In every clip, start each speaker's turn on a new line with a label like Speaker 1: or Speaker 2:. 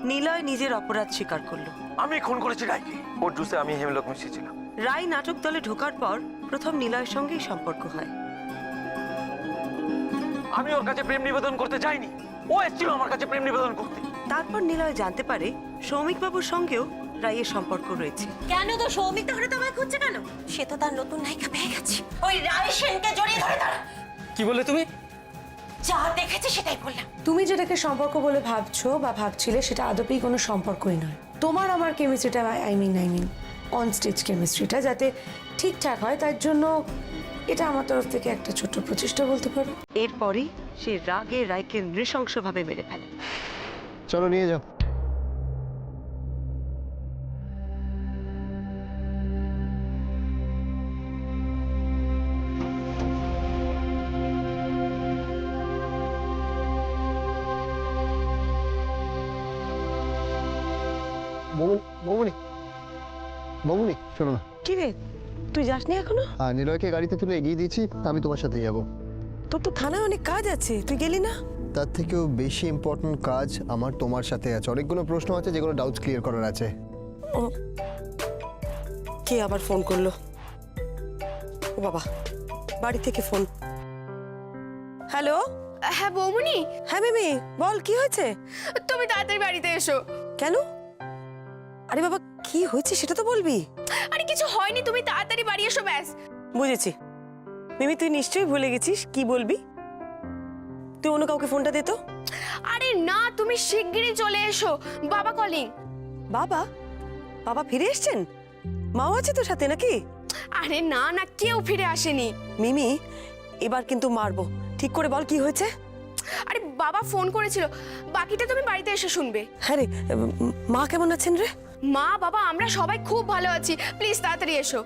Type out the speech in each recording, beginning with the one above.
Speaker 1: নিলয় নিজের অপরাধ স্বীকার করলো।
Speaker 2: আমি খুন করেছি রায়কে। ওর জুসে আমি হেমলক মিশিয়েছিলাম।
Speaker 1: রায় নাটক দলে ঢোকার পর প্রথম নিলয়ের সঙ্গেই সম্পর্ক হয়।
Speaker 2: আমি ওর কাছে প্রেম নিবেদন করতে যাইনি, ও এসেছিল আমার কাছে প্রেম নিবেদন করতে।
Speaker 1: তারপর নিলয় জানতে পারে সৌমিক বাবুর সঙ্গেও রায়ের সম্পর্ক রয়েছে।
Speaker 3: কেন তো সৌমিক তাহলে তোমায় খুঁজছে কেন? সে তো তার নতুন নায়িকা পেয়ে গেছে। ওই রায় সেনকে জড়িয়ে ধরে তার।
Speaker 2: কি বললে তুমি?
Speaker 3: যা দেখেছি সেটাই বললাম।
Speaker 4: তুমি যেটাকে সম্পর্ক বলে ভাবছো বা ভাবছিলে সেটা আদপেই কোনো সম্পর্কই নয়। তোমার আমার কেমিস্ট্রিটা আই মিন অন স্টেজ কেমিস্ট্রিটা যাতে ঠিকঠাক হয় তার জন্য এটা আমার তরফ থেকে একটা ছোট্ট প্রচেষ্টা বলতে পারো।
Speaker 1: এরপরই সে রাগে রায়কে নৃশংসভাবে মেরে ফেলে।
Speaker 5: চলো নিয়ে যাও। বমুনি বমুনি শোনো না।
Speaker 4: কি রে, তুই যাসনি এখনো?
Speaker 5: নিলয়কে গাড়িতে তুলে এগিয়ে দিয়েছি, আমি তোমার সাথে যাবো।
Speaker 4: তোর তো থানায় অনেক কাজ আছে, তুই গেলি না?
Speaker 5: তার থেকেও বেশি ইম্পর্টেন্ট কাজ আমার তোমার সাথে আছে। অনেকগুলো প্রশ্ন আছে যেগুলো ডাউটস ক্লিয়ার করার আছে।
Speaker 4: ও কে আবার ফোন করলো? ও বাবা, বাড়ি থেকে ফোন। হ্যালো।
Speaker 6: হ্যাঁ বৌমনি,
Speaker 4: হ্যাঁ মিমি বল, কি হয়েছে?
Speaker 6: তুমি তাড়াতাড়ি বাড়িতে এসো।
Speaker 4: কেন? আরে বাবা কি হয়েছে সেটা তো বলবি।
Speaker 6: আরে কিছু হয়নি, তুমি তাড়াতাড়ি বাড়ি এসো ব্যাস।
Speaker 4: বুঝেছি মিমি, তুই নিশ্চয়ই ভুলে গেছিস কি বলবি। তুই অন্য কাউকে ফোনটা দে তো।
Speaker 6: আরে না, তুমি শিগগিরই চলে এসো, বাবা কলিং।
Speaker 4: বাবা? বাবা ফিরে এসছেন? মাও আছে তোর সাথে নাকি?
Speaker 6: আরে না না, কেউ ফিরে আসেনি।
Speaker 4: মিমি এবার কিন্তু মারবো, ঠিক করে বল কি হয়েছে।
Speaker 6: আরে বাবা ফোন করেছিল, বাকিটা তুমি বাড়িতে এসে শুনবে।
Speaker 4: হ্যাঁ রে, মা কেমন আছেন রে?
Speaker 6: মা বাবা আমরা সবাই খুব ভালো আছি, প্লিজ তাড়াতাড়ি এসো।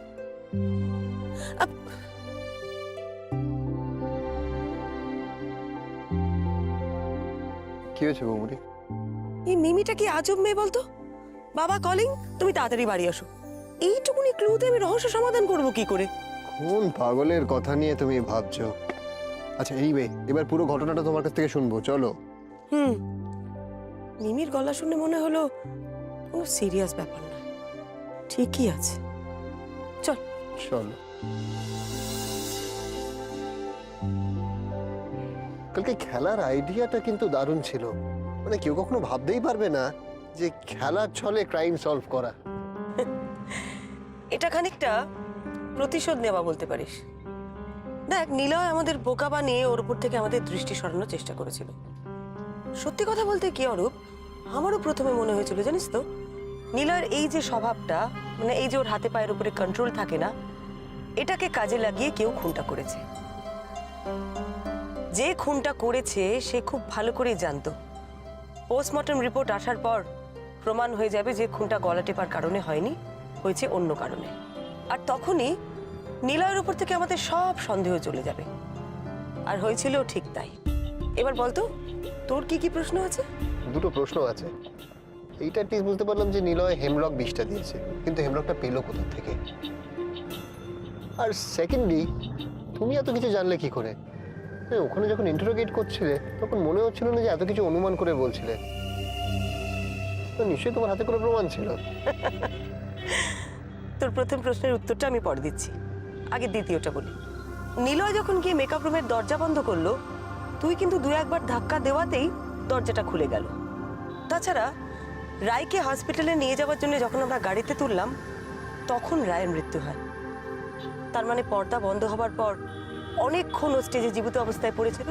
Speaker 5: কি হয়েছে বৌমনি?
Speaker 4: এই মিমিটা কি আজব মেয়ে বলতো। বাবা কলিং, তুমি তাড়াতাড়ি বাড়ি আসো। এইটুকুনি ক্লুতে আমি রহস্য সমাধান করবো কি করে?
Speaker 5: কোন পাগলের কথা নিয়ে তুমি ভাবছো? আচ্ছা এনিওয়ে, এবার পুরো ঘটনাটা তোমার কাছ থেকে শুনবো, চলো।
Speaker 4: মিমির গলা শুনে মনে হলো কোনো সিরিয়াস ব্যাপার না। ঠিকই আছে, চল।
Speaker 5: চলো। কালকে খেলার আইডিয়াটা কিন্তু দারুণ ছিল। মানে কেউ কখনো ভাবতেই পারবে না যে খেলার ছলে ক্রাইম সলভ করা।
Speaker 4: এটা খানিকটা প্রতিশোধ নেওয়া বলতে পারিস। দেখ, নিলয় আমাদের বোকা বানিয়ে ওর উপর থেকে আমাদের দৃষ্টি সরানোর চেষ্টা করেছিল। সত্যি কথা বলতে কি অরূপ, আমারও প্রথমে মনে হয়েছিল জানিস তো, নিলয়ের এই যে স্বভাবটা, মানে এই যে ওর হাতে পায়ের উপরে কন্ট্রোল থাকে না, এটাকে কাজে লাগিয়ে কেউ খুনটা করেছে। যে খুনটা করেছে সে খুব ভালো করেই জানতো পোস্টমর্টম রিপোর্ট আসার পর প্রমাণ হয়ে যাবে যে খুনটা গলা টেপার কারণে হয়নি, হয়েছে অন্য কারণে। আর তখনই নিলয়ের উপর থেকে আমাদের সব সন্দেহ চলে যাবে। আর হয়েছিল ঠিক তাই। এবার বলতো তোর কি কি প্রশ্ন আছে?
Speaker 5: দুটো প্রশ্ন আছে। এইটা ঠিক বুঝতে পারলাম যে নিলয় হেমলক বিষটা দিয়েছে, কিন্তু হেমলকটা পেলো কোথা থেকে? আর সেকেন্ডলি, তুমি এত কিছু জানলে কি করে? ওখানে যখন ইন্টারোগেট করছিলে তখন মনে হচ্ছিল না যে এত কিছু অনুমান করে বলছিলে। নিশ্চয়ই তোমার হাতে কোনো প্রমাণ ছিল।
Speaker 4: তোর প্রথম প্রশ্নের উত্তরটা আমি পরে দিচ্ছি, আগে দ্বিতীয়টা বলি। নিলয় যখন গিয়ে মেকআপ রুমের দরজা বন্ধ করলো, তুই কিন্তু দু একবার ধাক্কা দেওয়াতেই দরজাটা খুলে গেল। তাছাড়া রায়কে হসপিটালে নিয়ে যাওয়ার জন্য যখন আমরা গাড়িতে তুললাম তখন রায়ের মৃত্যু হয়। তার মানে পর্দা বন্ধ হবার পর অনেকক্ষণ ও স্টেজে জীবিত অবস্থায় পড়েছিল,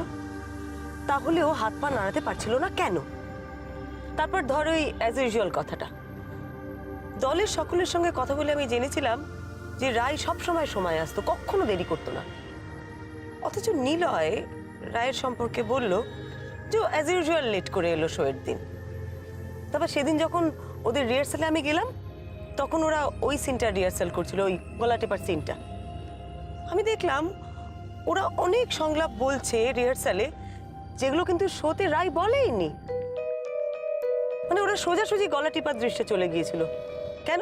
Speaker 4: তাহলেও হাত পা নাড়াতে পারছিল না কেন? তারপর ধর ওই অ্যাজ ইউজুয়াল কথাটা, দলের সকলের সঙ্গে কথা বলে আমি জেনেছিলাম যে রায় সবসময় সময় আসতো, কখনো দেরি করতো না। অথচ নিলয় রায়ের সম্পর্কে বলল যে অ্যাজ ইউজুয়াল লেট করে এলো শোয়ের দিন। তারপর সেদিন যখন ওদের রিহার্সালে আমি গেলাম তখন ওরা ওই সিনটা রিহার্সাল করছিল, ওই গলা টেপার সিনটা। আমি দেখলাম ওরা অনেক সংলাপ বলছে রিহার্সালে, যেগুলো কিন্তু শোতে রায় বলেইনি। মানে ওরা সোজাসুজি গলা টেপার দৃশ্যে চলে গিয়েছিল। কেন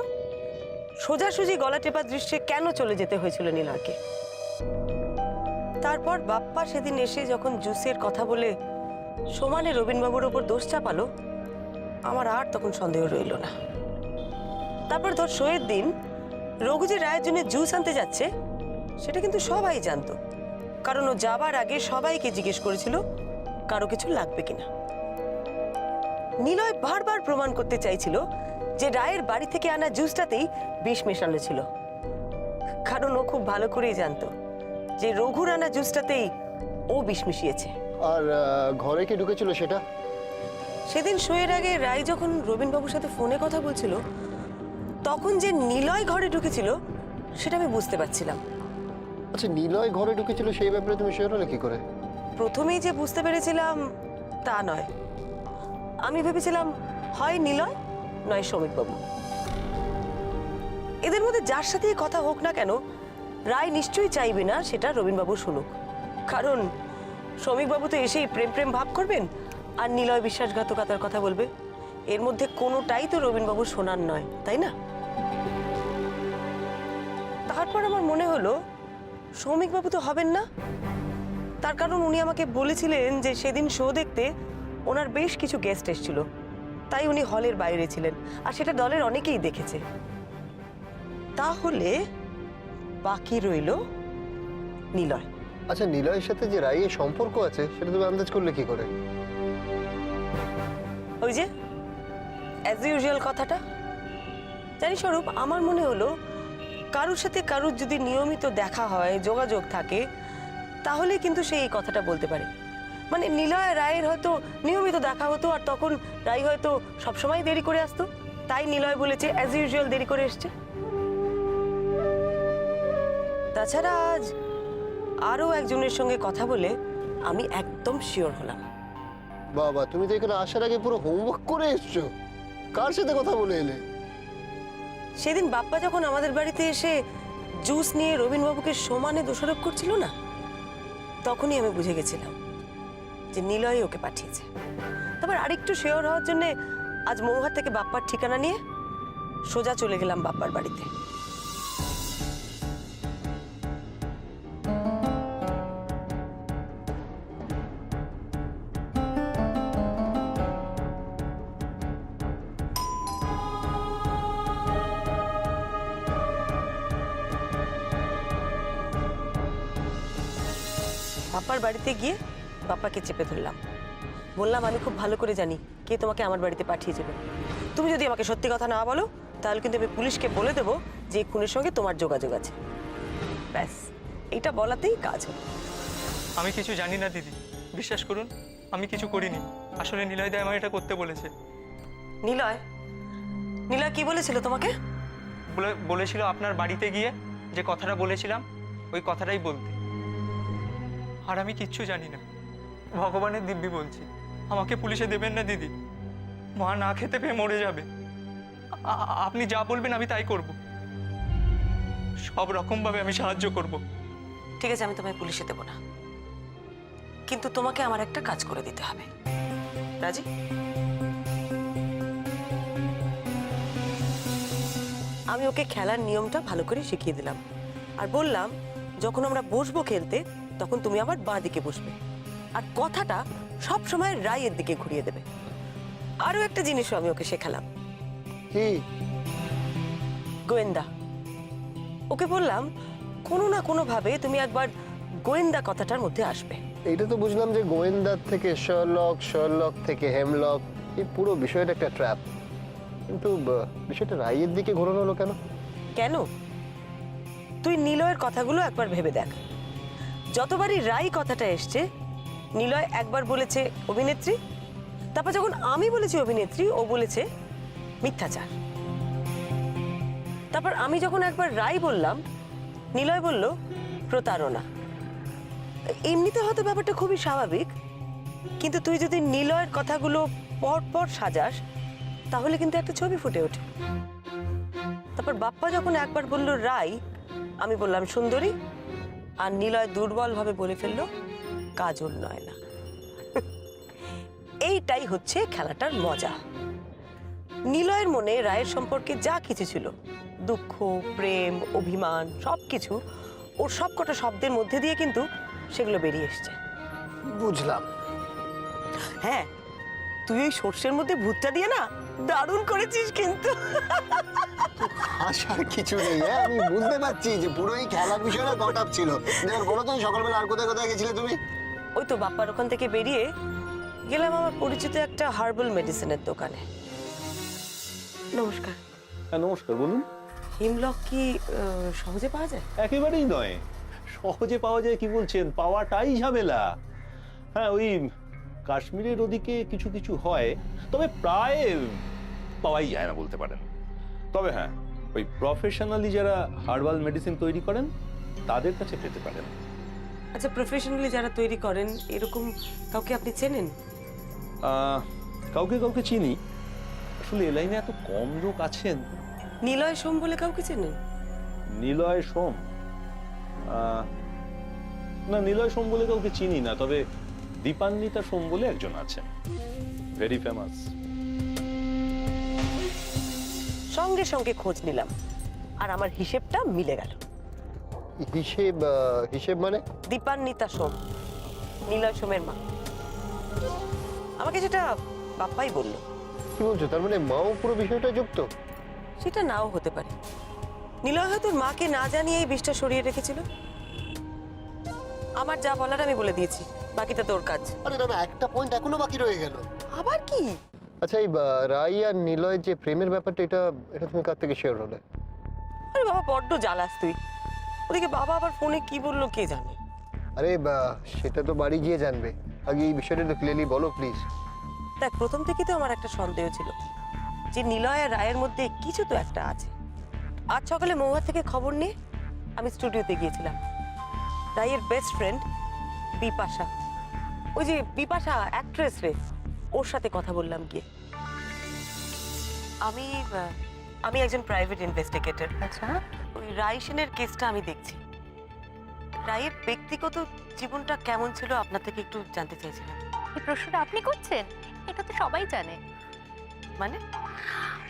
Speaker 4: সোজাসুজি গলা টেপার দৃশ্যে কেন চলে যেতে হয়েছিল নিলয়কে? তারপর বাপ্পা সেদিন এসে যখন জুসের কথা বলে সমানে রবীনবাবুর ওপর দোষ চাপালো, আমার আর তখন সন্দেহ রইল না। তারপর ধর শোয়ের দিন রঘু যে রায়ের জন্য জুস আনতে যাচ্ছে সেটা কিন্তু সবাই জানতো, কারণ ও যাবার আগে সবাইকে জিজ্ঞেস করেছিল কারো কিছু লাগবে কিনা। নিলয় বারবার প্রমাণ করতে চাইছিল যে রায়ের বাড়ি থেকে আনা জুসটাতেই বিষ মেশানো ছিল, কারণ ও খুব ভালো করেই জানতো যে রঘুর আনা জুসটাতেই ও বিষ মিশিয়েছে।
Speaker 5: আর ঘরে কি ঢুকেছিল সেটা?
Speaker 4: সেদিন শোয়ের আগে রায় যখন রবীনবাবুর সাথে ফোনে কথা বলছিল তখন যে নিলয় ঘরে ঢুকেছিল সেটা আমি বুঝতে পারছিলাম।
Speaker 5: আচ্ছা, নিলয় ঘরে ঢুকেছিল সেই ব্যাপারে তুমি শিওর হলে কি করে?
Speaker 4: প্রথমেই যে বুঝতে পেরেছিলাম তা নয়, আমি ভেবেছিলাম হয় নিলয় নয় শ্রমিকবাবু। এদের মধ্যে যার সাথে কথা হোক না কেন রায় নিশ্চয়ই চাইবে না সেটা রবীনবাবু শুনুক, কারণ শ্রমিকবাবু তো এসেই প্রেম প্রেম ভাব করবেন আর নিলয় বিশ্বাসঘাতকতার কথা বলবে। এর মধ্যে কোনোটাই তো রবীনবাবু শোনার নয়, তাই না? তারপর আমার মনে হলো শ্রমিকবাবু তো হবেন না, তার কারণ উনি আমাকে বলেছিলেন যে সেদিন শো দেখতে ওনার বেশ কিছু গেস্ট এসেছিল, তাই উনি হলের বাইরে ছিলেন আর সেটা দলের অনেকেই দেখেছে। তাহলে বাকি রইল নিলয়।
Speaker 5: আচ্ছা, নিলয়ের সাথে যে রায়ের সম্পর্ক আছে সেটা তুমি আন্দাজ করলে কি করে?
Speaker 4: ওই যে অ্যাজ ইউজুয়াল কথাটা। জানি স্বরূপ, আমার মনে হলো কারুর সাথে কারুর যদি নিয়মিত দেখা হয়, যোগাযোগ থাকে, তাহলে কিন্তু সে এই কথাটা বলতে পারে। মানে নিলয় রায়ের হয়তো নিয়মিত দেখা হতো আর তখন রায় হয়তো সবসময় দেরি করে আসতো, তাই নিলয় বলেছে অ্যাজ ইউজুয়াল দেরি করে এসছে। তাছাড়া আজ আরও একজনের সঙ্গে কথা বলে আমি একদম শিওর হলাম।
Speaker 5: বাবা, তুমি তো এখানে আসার আগে পুরো হোমওয়ার্ক করে এসছো। কার সাথে কথা বলে এলে?
Speaker 4: সেদিন বাপ্পা যখন আমাদের বাড়িতে এসে জুস নিয়ে রবীনবাবুকে সমানে দোষারোপ করছিল না, তখনই আমি বুঝে গেছিলাম যে নিলয় ওকে পাঠিয়েছে। তারপর আরেকটু শিওর হওয়ার জন্য আজ মৌহার থেকে বাপ্পার ঠিকানা নিয়ে সোজা চলে গেলাম বাপ্পার বাড়িতে। বাপ্পার বাড়িতে গিয়ে বাপ্পাকে চেপে ধরলাম, বললাম আমি খুব ভালো করে জানি কে তোমাকে আমার বাড়িতে পাঠিয়েছিল। তুমি যদি আমাকে সত্যি কথা না বলো তাহলে কিন্তু আমি পুলিশকে বলে দেবো যে এই খুনের সঙ্গে তোমার যোগাযোগ আছে। ব্যাস, এইটা বলাতেই কাজ হবে।
Speaker 7: আমি কিছু জানি না দিদি, বিশ্বাস করুন আমি কিছু করিনি। আসলে নিলয় দা আমার এটা করতে বলেছে।
Speaker 4: নিলয় নিলয় কি বলেছিল তোমাকে?
Speaker 7: বলেছিল আপনার বাড়িতে গিয়ে যে কথাটা বলেছিলাম ওই কথাটাই বলতে। আর আমি কিচ্ছু জানি না, ভগবানের দিব্যি বলছি, আমাকে পুলিশে দেবেন না দিদি। মা না খেতে পেয়ে মরে যাবে। আপনি যা বলবেন আমি তাই করব, সব রকমভাবে আমি সাহায্য করব।
Speaker 4: ঠিক আছে, আমি তোমায় পুলিশে দেবো না, কিন্তু তোমাকে আমার একটা কাজ করে দিতে হবে। রাজি? আমি ওকে খেলার নিয়মটা ভালো করে শিখিয়ে দিলাম আর বললাম যখন আমরা বসবো খেলতে তখন তুমি আমার বাঁ দিকে বসবে আর কথাটা সব সময় রায়ের দিকে ঘুরিয়ে দেবে। আরো একটা জিনিসও আমি ওকে শেখালাম।
Speaker 5: কি?
Speaker 4: গোয়েন্দা। ওকে বললাম কোনো না কোনো ভাবে তুমি একবার গোয়েন্দা কথাটার মধ্যে আসবে।
Speaker 5: এইটা তো বুঝলাম যে গোয়েন্দার থেকে শার্লক, শার্লক থেকে হেমলক, এই পুরো বিষয়টা একটা ট্র্যাপ। কিন্তু বিষয়টা রায়ের দিকে ঘোরানো হলো কেন?
Speaker 4: কেন? তুই নিলয়ের কথাগুলো একবার ভেবে দেখ। যতবারই রাই কথাটা এসছে নিলয় একবার বলেছে অভিনেত্রী, তারপর যখন আমি বলেছি অভিনেত্রী ও বলেছে মিথ্যাচার। তারপর আমি যখন একবার রাই বললাম নিলয় বলল প্রতারণা। এমনিতে হয়তো ব্যাপারটা খুবই স্বাভাবিক, কিন্তু তুই যদি নিলয়ের কথাগুলো পর পর সাজাস তাহলে কিন্তু একটা ছবি ফুটে ওঠে। তারপর বাপ্পা যখন একবার বলল রাই, আমি বললাম সুন্দরী, আর নিলয় দুর্বলভাবে বলে ফেললো কাজল নয় না। এইটাই হচ্ছে খেলাটার মজা। নিলয়ের মনে রায়ের সম্পর্কে যা কিছু ছিল, দুঃখ, প্রেম, অভিমান, সবকিছু ওর সবকটা শব্দের মধ্যে দিয়ে কিন্তু সেগুলো বেরিয়ে এসছে।
Speaker 5: বুঝলাম।
Speaker 4: হ্যাঁ, তুই ওই সর্ষের মধ্যে ভূতটা দিয়ে না দারুণ করেছিস কিন্তু।
Speaker 5: আসার কিছু নেই, হ্যাঁ আমি বুঝতে পারছি যে পুরো এই খেলার বিষয়টা গটাপ ছিল। যেমন বলো তো সকালবেলা আর কোথায় কোথায় গেছিলে তুমি?
Speaker 4: ওই তো বাপ্পার ওখান থেকে বেরিয়ে গেলাম আমার পরিচিত একটা হার্বাল মেডিসিনের দোকানে। নমস্কার।
Speaker 8: হ্যাঁ নমস্কার, বলুন।
Speaker 4: হিমলক কি সহজে পাওয়া যায়?
Speaker 8: একেবারেই নয়, সহজে পাওয়া যায় কি বলছেন, পাওয়াটাই ঝামেলা। হ্যাঁ, ওই কাশ্মীরের ওদিকে কিছু কিছু হয়, তবে প্রায় পাওয়াই যায় না বলতে পারেন। তবে হ্যাঁ, ওই প্রফেশনালি যারা হার্বাল মেডিসিন তৈরি করেন তাদের কাছে পেতে পারেন।
Speaker 4: আচ্ছা, প্রফেশনালি যারা তৈরি করেন এরকম কাউকে আপনি চেনেন?
Speaker 8: কাউকে কাউকে চিনি, আসলে এ লাইনে এত কম লোক আছেন।
Speaker 4: নিলয় সোম বলে কাউকে চেনেন?
Speaker 8: নিলয় সোম? না, নিলয় সোম বলে কাউকে চিনি না, তবে দীপান্বিতা সোম বলে একজন আছেন, ভেরি ফেমাস।
Speaker 4: সঙ্গে সঙ্গে খোঁজ নিলাম আর আমার হিসেবটা মিলে গেল।
Speaker 5: হিসেব মানে?
Speaker 4: দীপান্বিতা সোম, নিলয় সোমের মা। আমাকে যেটা বাপ্পাই বলল।
Speaker 5: কি বলছো, তার মানে মাও পুরো বিষয়টা যুক্ত?
Speaker 4: সেটা নাও হতে পারে। নিলয় হয়তো মাকে না জানিয়ে এই বিষটা সরিয়ে রেখেছিল। আমার যা বলার আমি বলে দিয়েছি, বাকিটা তোর কাজ।
Speaker 5: আরে না, একটা পয়েন্ট এখনো বাকি রয়ে গেল।
Speaker 4: আবার কি?
Speaker 5: আচ্ছা, এই রাই আর নিলয় যে প্রেমের ব্যাপারটা, এটা তুমি কার থেকে শেয়ার হলে?
Speaker 4: আরে বাবা, বড্ড জ্বালাস তুই। ওদিকে বাবা আবার ফোনে কি বললো কে জানে।
Speaker 5: আরে সেটা তো বাড়ি গিয়ে জানবে, আগে এই বিষয়টা তো ক্লিয়ারলি বলো প্লিজ।
Speaker 4: দেখ, প্রথম থেকেই তো আমার একটা সন্দেহ ছিল যে নিলয় আর রায়ের মধ্যে কিছু তো একটা আছে। আজ সকালে মহুয়া থেকে খবর নিয়ে আমি স্টুডিওতে গিয়েছিলাম। রায়ের বেস্ট ফ্রেন্ড বিপাশা, ওই যে বিপাশা অ্যাক্ট্রেস রে, ওর সাথে কথা বললাম গিয়ে। আমি একজন প্রাইভেট ইনভেস্টিগেটর।
Speaker 3: আচ্ছা,
Speaker 4: ওই রায় সেনের কেসটা আমি দেখছি। রায়ের ব্যক্তিগত জীবনটা কেমন ছিল আপনার থেকে একটু জানতে চাইছিলাম।
Speaker 9: এই প্রশ্নটা আপনি করছেন? এটা তো সবাই জানে।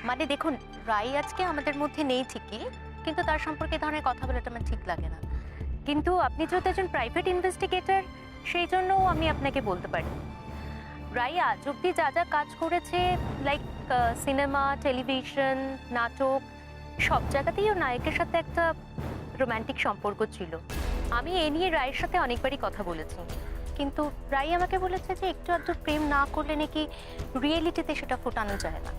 Speaker 4: মানে
Speaker 9: দেখুন, রাই আজকে আমাদের মধ্যে নেই ঠিকই, কিন্তু তার সম্পর্কে এই ধরনের কথা বলাটা আমার ঠিক লাগে না। কিন্তু আপনি যেহেতু একজন প্রাইভেট ইনভেস্টিগেটর, সেই জন্য আমি আপনাকে বলতে পারি, রাই আজ অব্দি যা যা কাজ করেছে, লাইক সিনেমা, টেলিভিশন, নাটক, সব জায়গাতেই ও নায়কের সাথে একটা রোম্যান্টিক সম্পর্ক ছিল। আমি এ নিয়ে রায়ের সাথে অনেকবারই কথা বলেছি, কিন্তু রাই আমাকে বলেছে যে একটু আধটু প্রেম না করলে নাকি রিয়েলিটিতে সেটা ফোটানো যায় না।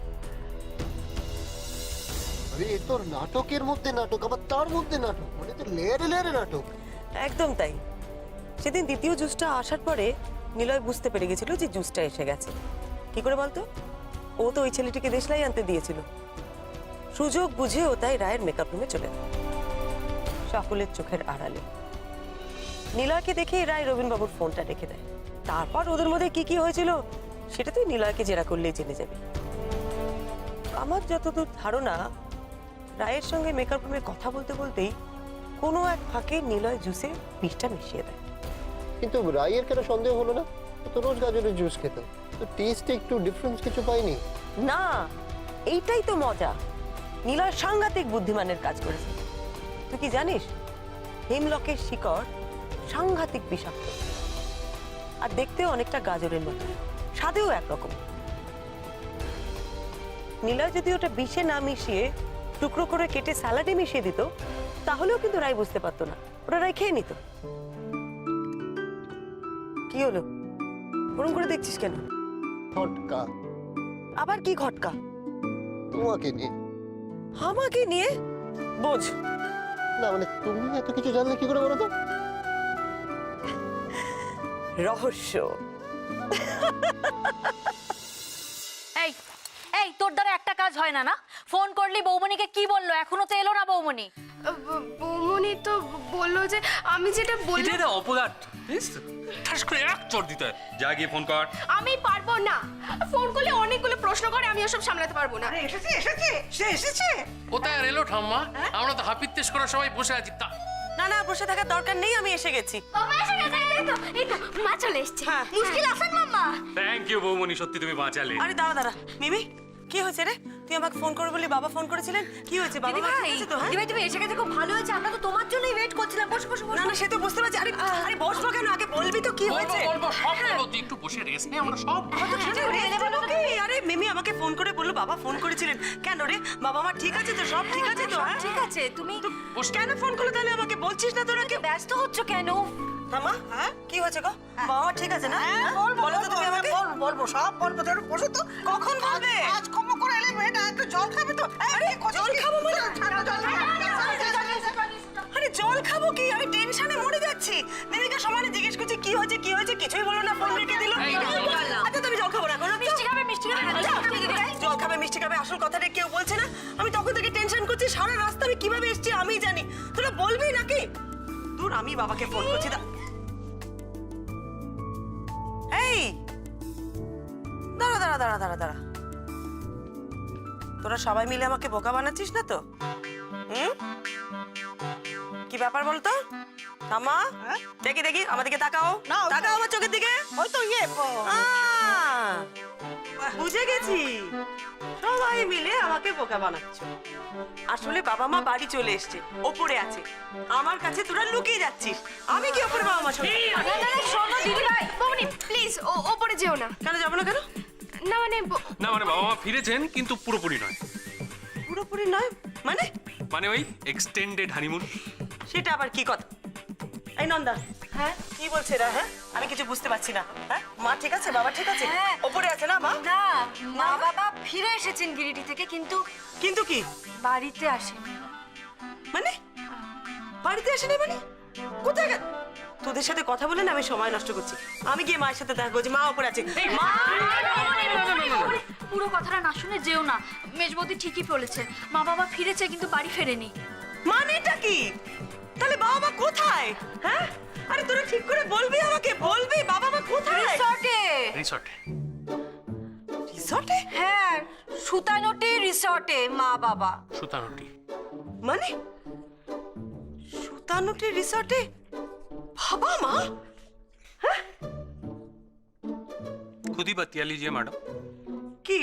Speaker 5: আরে এ তো নাটকের মধ্যে নাটক, আবার তার মধ্যে নাটক, মানে তো লেয়ারে লেয়ারে নাটক।
Speaker 4: একদম তাই। সেদিন দ্বিতীয় জুসটা আসার পরে নিলয় বুঝতে পেরে গেছিল যে জুসটা এসে গেছে। কি করে বলতো? ও তো ওই ছেলেটিকে দেশলাই আনতে দিয়েছিল। সুযোগ বুঝে ও তাই রায়ের মেকআপ রুমে চলে গেল, সকলের চোখের আড়ালে। নিলয়কে দেখে রায় রবীনবাবুর ফোনটা রেখে দেয়। তারপর ওদের মধ্যে কি কি হয়েছিল সেটা তুই নিলয়কে জেরা করলেই জেনে যাবে। আমার যতদূর ধারণা, রায়ের সঙ্গে মেকআপ রুমে কথা বলতে বলতেই কোনো এক ফাঁকে নিলয় জুসে বিষটা মিশিয়ে দেয়।
Speaker 5: কিন্তু রাইয়ের কেন সন্দেহ হলো না? ও তো রোজ গাজরের জুস খেত, তো টেস্টে একটু ডিফারেন্স কিছু পাইনি?
Speaker 4: না, এইটাই তো মজা। নিলয় সাংঘাতিক বুদ্ধিমানের কাজ করেছে। তুই কি জানিস, হিমলকের শিকড় সাংঘাতিক বিষাক্ত, আর দেখতেও অনেকটা গাজরের মতো, স্বাদেও একরকম। নিলয় যদি ওটা বিষে না মিশিয়ে টুকরো করে কেটে স্যালাডে মিশিয়ে দিত, তাহলেও কিন্তু রায় বুঝতে পারতো না, ওটা রায় খেয়ে নিত। কি হলো, ওরম করে দেখছিস কেন?
Speaker 5: ঘটকা।
Speaker 4: আবার কি ঘটকা?
Speaker 5: তোমাকে নিয়ে।
Speaker 4: আমাকে নিয়ে? বোঝ
Speaker 5: না মানে তুমি এত কিছু জানলে কি করে বলো তো?
Speaker 4: রহস্য।
Speaker 3: এই এই তোর দ্বারা একটা কাজ হয় না? ফোন করলি বৌমনিকে কি বললো? এখনো তো এলো না বৌমনি।
Speaker 6: বৌমনি তো বললো যে আমি যেটা বললাম।
Speaker 2: এটা অপদার্থ, ঠাস করে এক চড় দিতে হয়। যা গিয়ে ফোন কর।
Speaker 6: আমি পারবো না, ফোন করলে অনেকগুলো প্রশ্ন করে, আমি ওসব সামলাতে পারবো না।
Speaker 1: এসেছে।
Speaker 10: কোথায় আর এলো ঠাম্মা? আমরা তো হাপির তেজ করার সবাই বসে আছি।
Speaker 4: না না, বসে থাকার দরকার নেই, আমি এসে গেছি।
Speaker 6: বাবা এসে গেছে, এই তো মা চলে এসেছে। মুশকিল আসান মাম্মা।
Speaker 10: থ্যাংক ইউ বৌমনি, সত্যি তুমি বাঁচালে।
Speaker 4: আরে দাঁড়া দাঁড়া, মিমি কি হয়েছে রে?
Speaker 1: তুই আমাকে ফোন করে বলি বাবা ফোন করেছিলেন কি হয়েছে বাবা মা ঠিক আছে তো হ্যাঁ?
Speaker 3: দিদিভাই তুমি এসে গেছে খুব ভালো হয়েছে, আমরা তো তোমার জন্যই ওয়েট করছিলাম। বসো বসো
Speaker 1: না না সে তো বুঝতে পারছি। আরে আরে বসবো কেন, আগে বলবি তো কি হয়েছে।
Speaker 10: বলবো সব বলবো, তুই একটু বসে রেস্ট নে, আমরা সব
Speaker 1: আরে মিমি আমাকে ফোন করে বললো বাবা ফোন করেছিলেন। কেন রে, বাবা মা ঠিক আছে তো, সব ঠিক আছে তো? হ্যাঁ?
Speaker 3: ঠিক আছে, তুমি
Speaker 1: কেন ফোন করলো তাহলে আমাকে বলছিস না তোরা?
Speaker 3: ব্যস্ত হচ্ছ কেন?
Speaker 1: মামা হ্যাঁ কি হয়েছে গো? বাবা মা ঠিক আছে না? বলো তো তুমি আমাকে।
Speaker 11: বলবো সব বলবো, তোর বসো তো।
Speaker 1: কখন বলবে?
Speaker 11: আজ কম করে এলে মেয়েটা একটু জল খাবে তো। আরে
Speaker 1: জল খাবো মানে? আরে জল খাবো কি, আমি টেনশনে মরে যাচ্ছি। দিদিকে সমানে জিজ্ঞেস করছি কি হয়েছে কি হয়েছে, কিছুই বলো না, ফোন রেখে দিল। আচ্ছা তুমি জল খাবো না কোনো?
Speaker 3: মিষ্টি খাবে, মিষ্টি খাবে।
Speaker 1: জল খাবে মিষ্টি খাবে, আসল কথাটা কেউ বলছে না। আমি তখন থেকে টেনশন করছি, সারা রাস্তা আমি কিভাবে এসেছি আমি জানি, তোরা বলবি নাকি? দূর, আমি বাবাকে ফোন করছি। এই দাঁড়া দাঁড়া দাঁড়া দাঁড়া দাঁড়া, তোরা সবাই মিলে আমাকে বোকা বানাচ্ছিস না তো? হুম, কি ব্যাপার বলতো? থামা, দেখি দেখি আমার দিকে তাকাও, তাকাও আমার চোখের দিকে।
Speaker 11: ওই তো
Speaker 1: বুঝে গেছি, সবাই মিলে আমাকে বোকা বানাচ্ছ। আসলে বাবা মা বাড়ি চলে এসছে, ওপরে আছে, আমার কাছে তোরা লুকিয়ে যাচ্ছিস। আমি কি ওপরে বাবা মা সঙ্গে?
Speaker 6: শোনো দিদিভাই, বৌমনি প্লিজ ওপরে যেও না।
Speaker 1: কেন যাবো না কেন?
Speaker 6: না মানে
Speaker 10: না মানে বাবা মা ফিরেছেন কিন্তু পুরোপুরি নয়,
Speaker 1: পুরোপুরি নয় মানে?
Speaker 10: মানে ওই এক্সটেন্ডেড হানিমুন।
Speaker 1: সেটা আবার কি কথা? এই নন্দা, হ্যাঁ কি বলছে এরা? হ্যাঁ আমি কিছু বুঝতে পারছি না। হ্যাঁ মা ঠিক আছে, বাবা ঠিক আছে, ওপরে আছে না মা?
Speaker 3: না, মা বাবা ফিরে এসেছেন গিরিডি থেকে, কিন্তু
Speaker 1: কিন্তু কি
Speaker 3: বাড়িতে আসেনি।
Speaker 1: মানে বাড়িতে আসেনি মানে? কোথায় গেল? তোদের সাথে কথা বলে না আমি সময় নষ্ট করছি। আমি গিয়ে মায়ের সাথে দেখা করছি, মা ওপরে আছে। মা
Speaker 3: পুরো কথাটা না শুনে যেও না, মেজবৌদি ঠিকই বলেছে, মা বাবা ফিরেছে কিন্তু বাড়ি ফেরেনি।
Speaker 1: মানেটা কি? তাহলে বাবা মা কোথায়? হ্যাঁ আরে তোরা ঠিক করে বলবি আমাকে, বলবি বাবা মা কোথায়?
Speaker 3: রিসর্টে।
Speaker 10: রিসর্টে?
Speaker 1: রিসর্টে?
Speaker 3: হ্যাঁ, সুতানুটি রিসর্টে মা বাবা।
Speaker 10: সুতানুটি
Speaker 1: মানে সুতানুটি রিসর্টে বাবা মা?
Speaker 10: खुद ही बतिया लीजिए मैडम।
Speaker 1: কি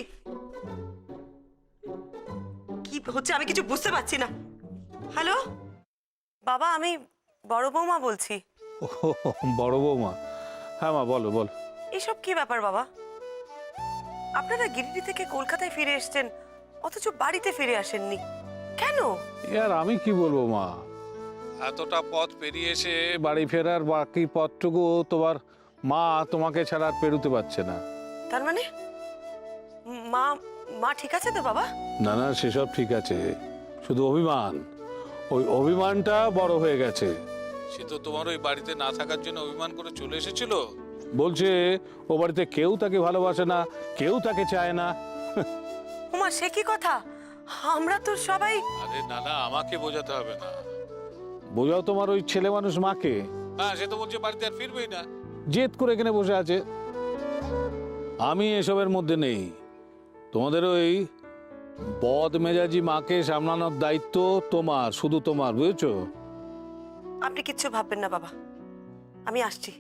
Speaker 1: কি হচ্ছে আমি কিছু বুঝতে পারছি না। হ্যালো বাবা, আমি বড় বৌমা বলছি।
Speaker 8: বড় বৌমা? হ্যাঁ মা বলো বলো।
Speaker 1: এসব কি ব্যাপার বাবা? আপনারা গিরিডি থেকে কলকাতায় ফিরে এসেছেন অথচ বাড়িতে ফিরে আসেননি কেন?
Speaker 8: ইয়ার আমি কি বলবো মা, এতটা পথ পেরিয়ে এসে বাড়ি ফেরার বাকি পথটুকু তোমার মা তোমাকে ছাড়া আর পেরোতে পারছে না।
Speaker 1: তার মানে মা মা ঠিক আছে তো বাবা?
Speaker 8: না না সেসব ঠিক আছে, শুধু অভিমান, ওই অভিমানটা বড় হয়ে গেছে। সে তো তোমার ওই বাড়িতে না থাকার জন্য অভিমান করে চলে এসেছিল, বলছে ও বাড়িতে কেউ তাকে ভালোবাসে না, কেউ তাকে চায় না।
Speaker 1: ওমা সে কি কথা? আমরা তো সবাই।
Speaker 8: আরে না না আমাকে বোঝাতে হবে না, বোঝাও তোমার ওই ছেলে মানুষ মাকে। হ্যাঁ সে তো বলছে বাড়িতে আর ফিরবেই না, জেদ করে এখানে বসে আছে। আমি এসবের মধ্যে নেই, তোমাদের ওই বদ মেজাজি মাকে সামলানোর দায়িত্ব তোমার, শুধু তোমার, বুঝেছো?
Speaker 1: আপনি কিচ্ছু ভাববেন না বাবা, আমি আসছি,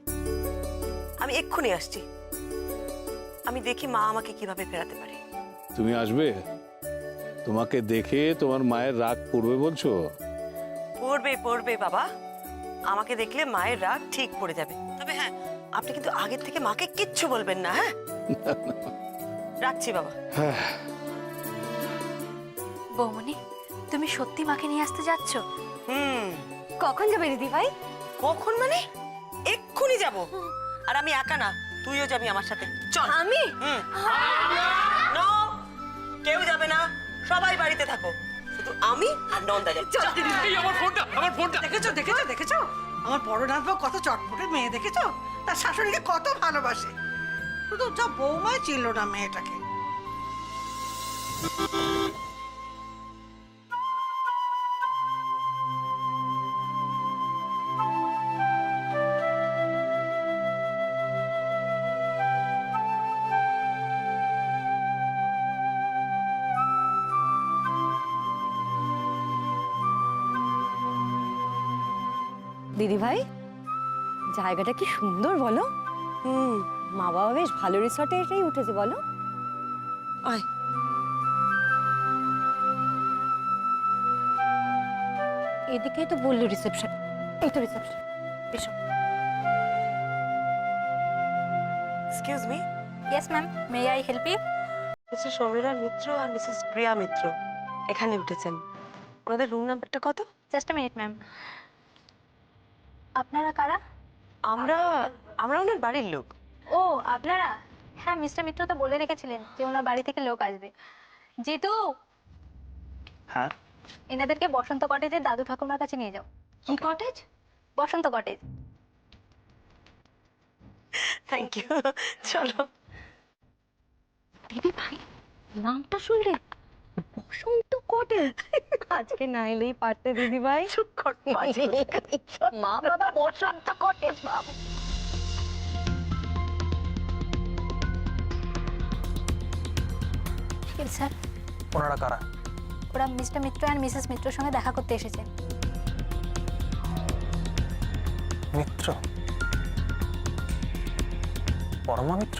Speaker 1: আমি এক্ষুনি আসছি। আমি দেখি মা আমাকে কিভাবে ফেরাতে পারে।
Speaker 8: তুমি আসবে? তোমাকে দেখে তোমার মায়ের রাগ পড়বে বলছো?
Speaker 1: পড়বে পড়বে বাবা, আমাকে দেখলে মায়ের রাগ ঠিক পড়ে যাবে। তবে হ্যাঁ আপনি কিন্তু আগের থেকে মাকে কিচ্ছু বলবেন না। হ্যাঁ রাখছি বাবা।
Speaker 3: বৌমনি, তুমি সত্যি মাকে নিয়ে আসতে যাচ্ছ?
Speaker 1: হুম।
Speaker 3: কখন যাবে দিদি ভাই?
Speaker 1: কখন মানে এক্ষুনি যাব। আর আমি একা না, তুইও যাবি আমার সাথে, চল।
Speaker 3: আমি?
Speaker 1: নো, কেউ যাবে না, সবাই বাড়িতে থাকো, শুধু আমি আর নন্দা যাবে। চল
Speaker 10: এই আমার ফোনটা, আমার ফোনটা।
Speaker 11: দেখেছো দেখেছো দেখেছো আমার বড় নাতবা কত চটপটে মেয়ে, দেখেছো তার শাশুড়িকে কত ভালোবাসে, শুধু যা বৌমায় ছিল না মেয়েটাকে।
Speaker 9: দিদি ভাই, জায়গাটা কি সুন্দর বলো? মা বাবা বেশ ভালো রিসর্টে এটাই উঠেছে বলো।
Speaker 1: আয়
Speaker 9: এদিকেই তো বললো রিসেপশন। এই তো রিসেপশন। এসো।
Speaker 4: Excuse me,
Speaker 9: yes ma'am, may I help you?
Speaker 4: Mister Samira Mitra আর মিসেস প্রিয়া মিত্র এখানে উঠেছেন। ওনাদের রুম নাম্বারটা কত?
Speaker 9: Just a minute ma'am. আপনারা কারা?
Speaker 4: আমরা আমরা ওনার বাড়ির লোক।
Speaker 9: ও আপনারা, হ্যাঁ মিস্টার মিত্র তো বলে রেখেছিলেন যে ওনার বাড়ি থেকে লোক আসবে। জিতু,
Speaker 7: হ্যাঁ
Speaker 9: এনাদেরকে বসন্ত কটেজের দাদু ঠাকুমার কাছে নিয়ে যাও। কি cottage? Basanta cottage.
Speaker 4: Thank you. চলো।
Speaker 9: দিদি ভাই, নামটা শুনলে? বসন্ত কটেজ। আজকে না এলেই পারতে দিদি ভাই।
Speaker 4: চুপ কর বাজে।
Speaker 9: মা বাবা বসন্ত কটেজ বাবা। স্যার,
Speaker 2: ওনারা কারা?
Speaker 9: ওরা মিস্টার মিত্র আর মিসেস মিত্রের সঙ্গে দেখা করতে এসেছেন।
Speaker 2: মিত্র? পরমা মিত্র?